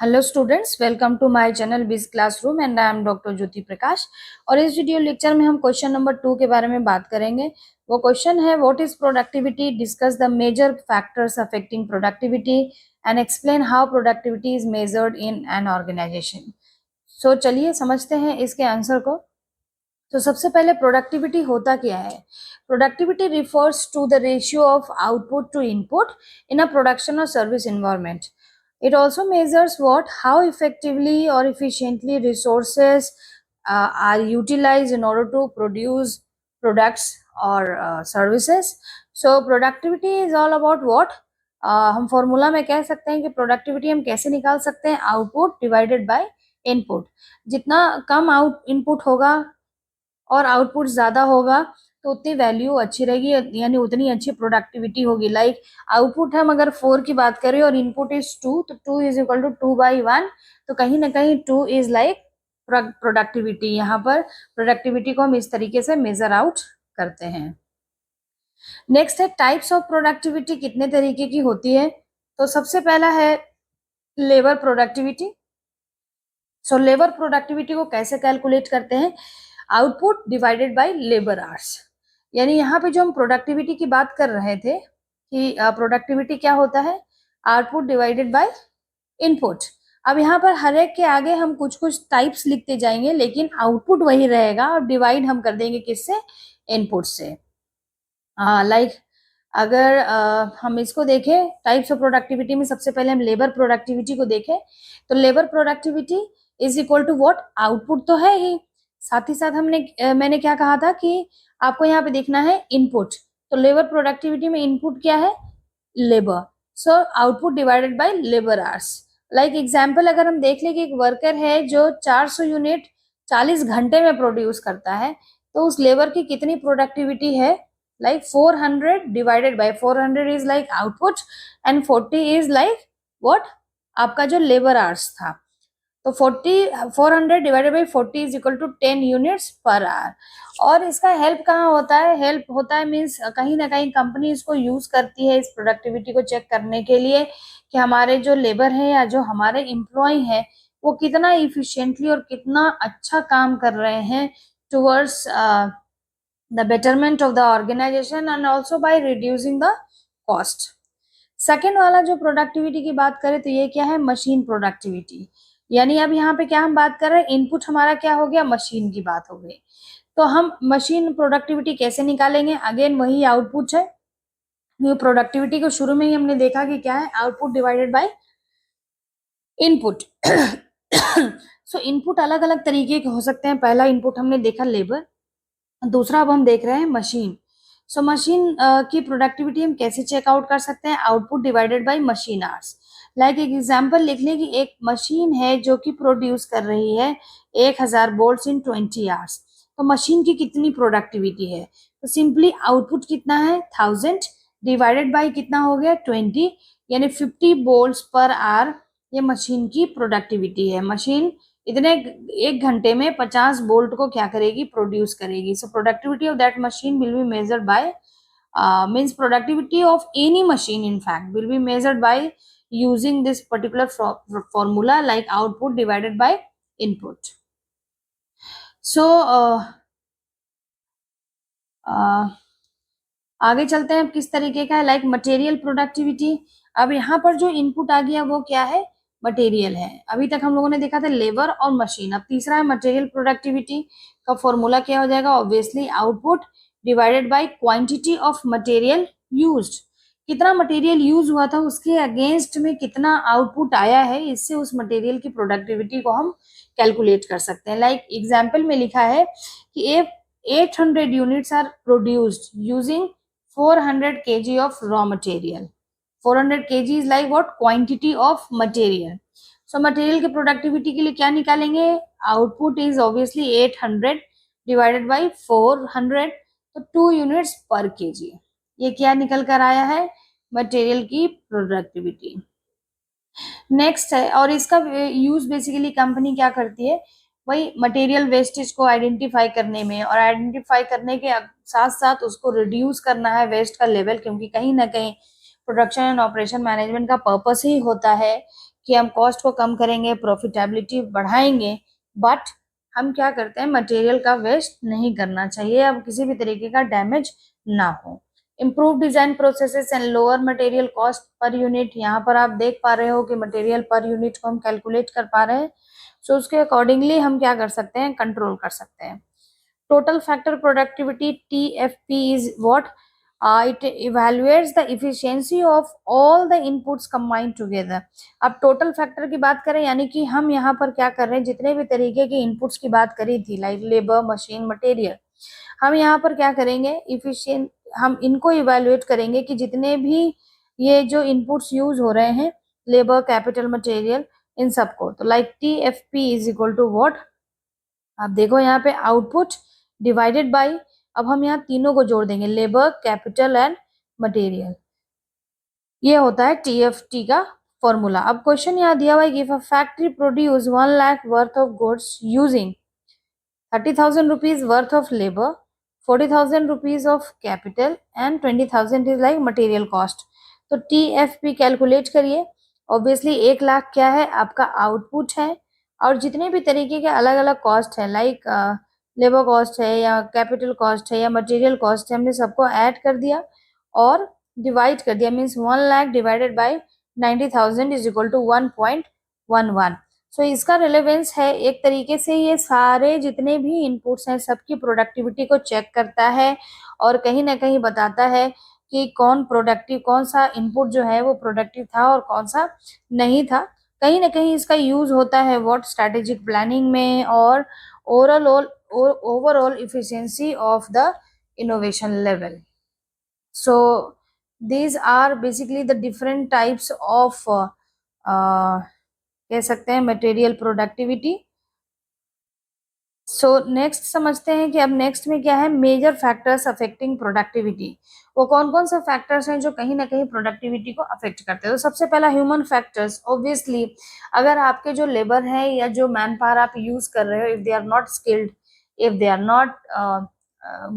Hello students, welcome to my channel biz classroom and I am doctor Jyoti Prakash. और इस video lecture में हम question number 2 के बारे में बात करेंगे। वो क्वेश्चन है, what is productivity, discuss the major factors affecting productivity and explain how productivity is measured in an organisation. So चलिए समझते हैं इसके आंसर को। तो सबसे पहले प्रोडक्टिविटी होता क्या है? Productivity refers to the ratio of output to input in a production और service environment. It also measures how effectively or efficiently resources are utilized in order to produce products or services. So productivity is all about what? हम formula में कह सकते हैं कि productivity हम कैसे निकाल सकते हैं, आउटपुट डिवाइडेड बाय इनपुट। जितना कम इनपुट होगा और आउटपुट ज्यादा होगा तो उतनी वैल्यू अच्छी रहेगी, यानी उतनी अच्छी प्रोडक्टिविटी होगी। लाइक आउटपुट हम अगर 4 की बात करें और इनपुट इज 2, तो 2 इज इक्वल टू 2/1, तो कहीं ना कहीं 2 इज लाइक प्रोडक्टिविटी। यहाँ पर प्रोडक्टिविटी को हम इस तरीके से मेजर आउट करते हैं। नेक्स्ट है टाइप्स ऑफ प्रोडक्टिविटी, कितने तरीके की होती है। तो सबसे पहला है labour productivity. So labour productivity को कैसे कैलकुलेट करते हैं? Output divided by labour hours. यानी यहाँ पे जो हम प्रोडक्टिविटी की बात कर रहे थे कि प्रोडक्टिविटी क्या होता है, आउटपुट डिवाइडेड बाय इनपुट। अब यहाँ पर हर एक के आगे हम कुछ कुछ टाइप्स लिखते जाएंगे, लेकिन आउटपुट वही रहेगा और डिवाइड हम कर देंगे किससे? इनपुट से। लाइक अगर हम इसको देखें टाइप्स ऑफ प्रोडक्टिविटी में, सबसे पहले हम लेबर प्रोडक्टिविटी को देखें तो labour productivity is equal to what? Output तो है ही, साथ ही साथ मैंने क्या कहा था कि आपको यहाँ पे देखना है इनपुट। तो लेबर प्रोडक्टिविटी में इनपुट क्या है? Labour. So output divided by labour hours. Like example अगर हम देख लें कि एक वर्कर है जो 400 यूनिट 40 घंटे में प्रोड्यूस करता है, तो उस लेबर की कितनी प्रोडक्टिविटी है? Like 400 divided by 400 is like output and 40 is like what? आपका जो लेबर आवर्स था। तो 400 divided by 40 is equal to 10 units per hour. और इसका हेल्प कहाँ होता है? हेल्प होता है मीन्स कहीं ना कहीं कंपनी इसको यूज करती है इस प्रोडक्टिविटी को चेक करने के लिए कि हमारे जो लेबर है या जो हमारे एम्प्लॉय है वो कितना इफिशिएंटली और कितना अच्छा काम कर रहे हैं towards the betterment of the organization and also by reducing the cost. Second वाला जो प्रोडक्टिविटी की बात करें तो ये क्या है? Machine productivity. यानी अब यहाँ पे क्या हम बात कर रहे हैं? इनपुट हमारा क्या हो गया? मशीन की बात हो गई। तो हम मशीन प्रोडक्टिविटी कैसे निकालेंगे? अगेन वही आउटपुट है। ये प्रोडक्टिविटी को शुरू में ही हमने देखा कि क्या है? Output divided by input. So input अलग अलग तरीके के हो सकते हैं। पहला इनपुट हमने देखा लेबर, दूसरा अब हम देख रहे हैं मशीन। सो मशीन की प्रोडक्टिविटी हम कैसे चेकआउट कर सकते हैं? Output divided by machine hours. Like एक एग्जांपल लिख लें कि एक मशीन है जो कि प्रोड्यूस कर रही है 1000 बोल्ट्स इन 20 आवर्स, तो मशीन की कितनी प्रोडक्टिविटी है? तो सिंपली आउटपुट कितना है? 1000 डिवाइडेड बाय कितना हो गया? 20, यानी 50 बोल्ट्स पर आवर ये मशीन की प्रोडक्टिविटी है। मशीन इतने एक घंटे में 50 बोल्ट को क्या करेगी? प्रोड्यूस करेगी। So productivity of that machine will be measured by means productivity of any machine in fact will be measured by using this particular formula like output divided by input. So आगे चलते हैं। किस तरीके का है? Like material productivity. अब यहाँ पर जो इनपुट आ गया वो क्या है? मटेरियल है। अभी तक हम लोगों ने देखा था लेबर और मशीन। अब तीसरा है मटेरियल प्रोडक्टिविटी का फॉर्मूला क्या हो जाएगा? Obviously output divided by quantity of material used. कितना मटेरियल यूज हुआ था उसके अगेंस्ट में कितना आउटपुट आया है, इससे उस मटेरियल की प्रोडक्टिविटी को हम कैलकुलेट कर सकते हैं। लाइक एग्जाम्पल में लिखा है कि 800 units are produced using 400 kg of raw material. 400 kg is like what? Quantity of material. So material की प्रोडक्टिविटी के लिए क्या निकालेंगे? Output is obviously 800 divided by 400, तो 2 यूनिट्स पर केजी। ये क्या निकल कर आया है? मटेरियल की प्रोडक्टिविटी। नेक्स्ट है, और इसका यूज बेसिकली कंपनी क्या करती है? वही मटेरियल वेस्टेज को आइडेंटिफाई करने में, और आइडेंटिफाई करने के साथ साथ उसको रिड्यूस करना है वेस्ट का लेवल, क्योंकि कहीं ना कहीं प्रोडक्शन एंड ऑपरेशन मैनेजमेंट का पर्पस ही होता है कि हम कॉस्ट को कम करेंगे, प्रॉफिटेबिलिटी बढ़ाएंगे, बट हम क्या करते हैं, मटेरियल का वेस्ट नहीं करना चाहिए, अब किसी भी तरीके का डैमेज ना हो। Improve design processes and lower material cost per unit, यहाँ पर आप देख पा रहे हो कि मटेरियल पर यूनिट को हम कैलकुलेट कर पा रहे हैं, सो उसके अकॉर्डिंगली हम क्या कर सकते हैं, कंट्रोल कर सकते हैं। Total factor productivity TFP is what, it evaluates the efficiency of all the inputs combined together। अब टोटल फैक्टर की बात करें, यानी कि हम यहाँ पर क्या कर रहे हैं, जितने भी तरीके के इनपुट्स की बात करी थी, लाइक लेबर, मशीन, मटेरियल, हम यहाँ पर क्या करेंगे, इफिशिएंट, हम इनको इवेल्युएट करेंगे कि जितने भी ये जो इनपुट्स यूज हो रहे हैं, लेबर, कैपिटल, मटेरियल, इन सबको, तो like TFP is equal to what, आप देखो यहाँ पे आउटपुट डिवाइडेड बाय, अब हम यहाँ तीनों को जोड़ देंगे, लेबर, कैपिटल एंड मटेरियल, ये होता है TFT का फॉर्मूला। अब क्वेश्चन यहाँ दिया हुआ है कि if a factory produce 1 lakh worth of goods using 30,000 rupees worth of labor, 40,000 rupees of capital and 20,000 is like material cost, तो TFP कैलकुलेट करिए। ऑब्वियसली 1 लाख क्या है, आपका आउटपुट है, और जितने भी तरीके के अलग अलग कॉस्ट है, लाइक लेबर कॉस्ट है या कैपिटल कॉस्ट है या मटेरियल कॉस्ट है, हमने सबको ऐड कर दिया और डिवाइड कर दिया, means 1 lakh divided by 90,000 is equal to 1.11। So इसका रिलेवेंस है, एक तरीके से ये सारे जितने भी इनपुट्स हैं सबकी प्रोडक्टिविटी को चेक करता है और कहीं ना कहीं बताता है कि कौन प्रोडक्टिव, कौन सा इनपुट जो है वो प्रोडक्टिव था और कौन सा नहीं था। कहीं ना कहीं इसका यूज होता है व्हाट, स्ट्रेटेजिक प्लानिंग में और overall efficiency of the innovation level. So these are basically the different types of कह सकते हैं मटेरियल प्रोडक्टिविटी। सो नेक्स्ट समझते हैं कि अब नेक्स्ट में क्या है, मेजर फैक्टर्स अफेक्टिंग प्रोडक्टिविटी, वो कौन कौन से फैक्टर्स हैं जो कहीं ना कहीं प्रोडक्टिविटी को अफेक्ट करते हैं। तो सबसे पहला ह्यूमन फैक्टर्स, ऑब्वियसली अगर आपके जो लेबर है या जो मैन पावर आप यूज कर रहे हो, if they are not skilled, if they are not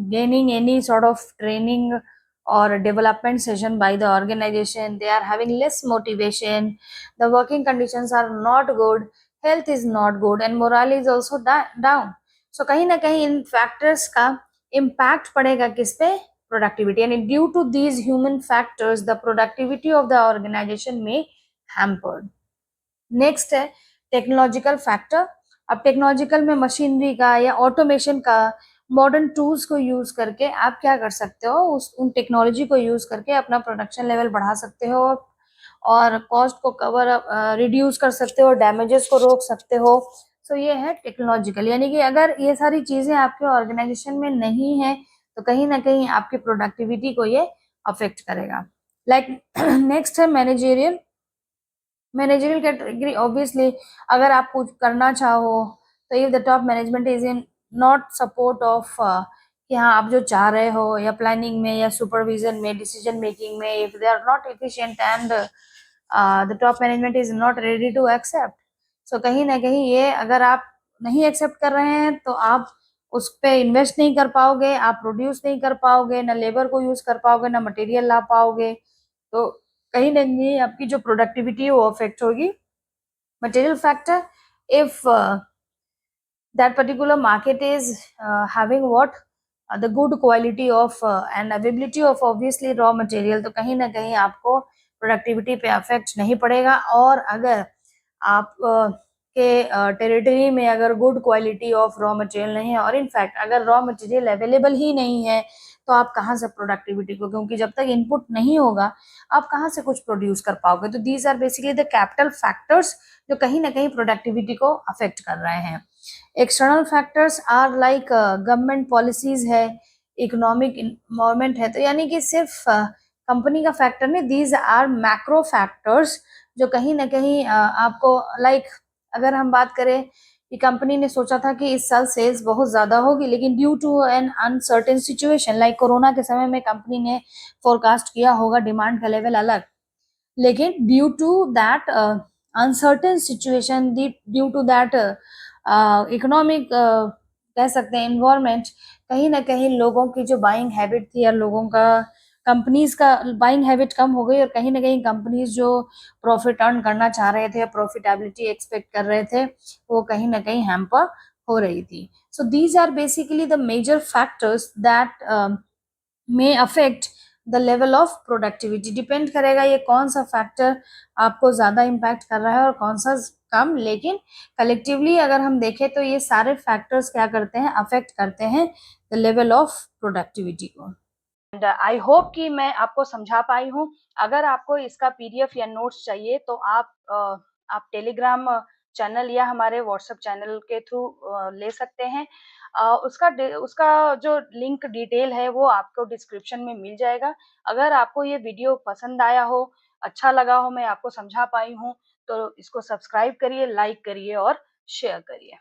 gaining any sort of training or development session by the organization, they are having less motivation, the working conditions are not good, health is not good and morale is also down। so कहीं ना कहीं इन factors का impact पड़ेगा किस पे, productivity, यानी due to these human factors the productivity of the organisation में hampered. Next है टेक्नोलॉजिकल फैक्टर। अब टेक्नोलॉजिकल में मशीनरी का या ऑटोमेशन का, मॉडर्न टूल्स को यूज करके आप क्या कर सकते हो, उन टेक्नोलॉजी को यूज करके अपना प्रोडक्शन लेवल बढ़ा सकते हो और कॉस्ट को कवर रिड्यूस कर सकते हो, डैमेजेस को रोक सकते हो। सो ये है टेक्नोलॉजिकल, यानी कि अगर ये सारी चीजें आपके ऑर्गेनाइजेशन में नहीं है तो कहीं ना कहीं आपकी प्रोडक्टिविटी को ये अफेक्ट करेगा। लाइक नेक्स्ट है मैनेजेरियल। मैनेजरियल कैटेगरी, ऑब्वियसली अगर आप कुछ करना चाहो तो if the top management is in not support of कि हाँ आप जो चाह रहे हो, या प्लानिंग में या सुपरविजन में, डिसीजन मेकिंग में, if they are not efficient and the top management is not ready to accept, so कहीं ना कहीं ये अगर आप नहीं एक्सेप्ट कर रहे हैं तो आप उस पर इन्वेस्ट नहीं कर पाओगे, आप प्रोड्यूस नहीं कर पाओगे, ना लेबर को यूज कर पाओगे, ना मटेरियल ला पाओगे, तो कहीं ना कहीं आपकी जो प्रोडक्टिविटी है वो अफेक्ट होगी। Material factor, if that particular market is having what the good quality of and availability of obviously raw material, तो कहीं ना कहीं आपको प्रोडक्टिविटी पे अफेक्ट नहीं पड़ेगा। और अगर आप के टेरिटरी में अगर good quality of raw material नहीं है, और इनफैक्ट अगर रॉ मटेरियल अवेलेबल ही नहीं है, तो आप कहाँ से प्रोडक्टिविटी को, क्योंकि जब तक इनपुट नहीं होगा आप कहाँ से कुछ प्रोड्यूस कर पाओगे। तो these are basically the capital factors जो कहीं ना कहीं प्रोडक्टिविटी को अफेक्ट कर रहे हैं। External factors are like government policies है, इकोनॉमिक इन्वायरमेंट है, तो यानी कि सिर्फ कंपनी का फैक्टर नहीं, दीज आर मैक्रो फैक्टर्स जो कहीं ना कहीं आपको लाइक अगर हम बात करें कि कंपनी ने सोचा था कि इस साल सेल्स बहुत ज्यादा होगी, लेकिन due to an uncertain situation like corona के समय में कंपनी ने फोरकास्ट किया होगा डिमांड का लेवल अलग, लेकिन due to that uncertain situation, due to that economic कह सकते हैं इन्वायरमेंट, कहीं ना कहीं लोगों की जो बाइंग हैबिट थी या लोगों का कंपनीज का बाइंग हैबिट कम हो गई और कहीं ना कहीं कंपनीज जो प्रॉफिट अर्न करना चाह रहे थे, प्रॉफिटेबिलिटी एक्सपेक्ट कर रहे थे, वो कहीं ना कहीं हैम्पर हो रही थी. So these are basically the major factors that may affect the level of productivity. Depend करेगा ये कौन सा फैक्टर आपको ज्यादा इम्पैक्ट कर रहा है और कौन सा कम, लेकिन कलेक्टिवली अगर हम देखें तो ये सारे फैक्टर्स क्या करते हैं, अफेक्ट करते हैं द लेवल ऑफ प्रोडक्टिविटी को. एंड आई होप कि मैं आपको समझा पाई हूँ. अगर आपको इसका पीडीएफ या नोट्स चाहिए तो आप टेलीग्राम चैनल या हमारे व्हाट्सएप चैनल के थ्रू ले सकते हैं. उसका जो लिंक डिटेल है वो आपको डिस्क्रिप्शन में मिल जाएगा. अगर आपको ये वीडियो पसंद आया हो, अच्छा लगा हो, मैं आपको समझा पाई हूँ, तो इसको सब्सक्राइब करिए, लाइक करिए और शेयर करिए.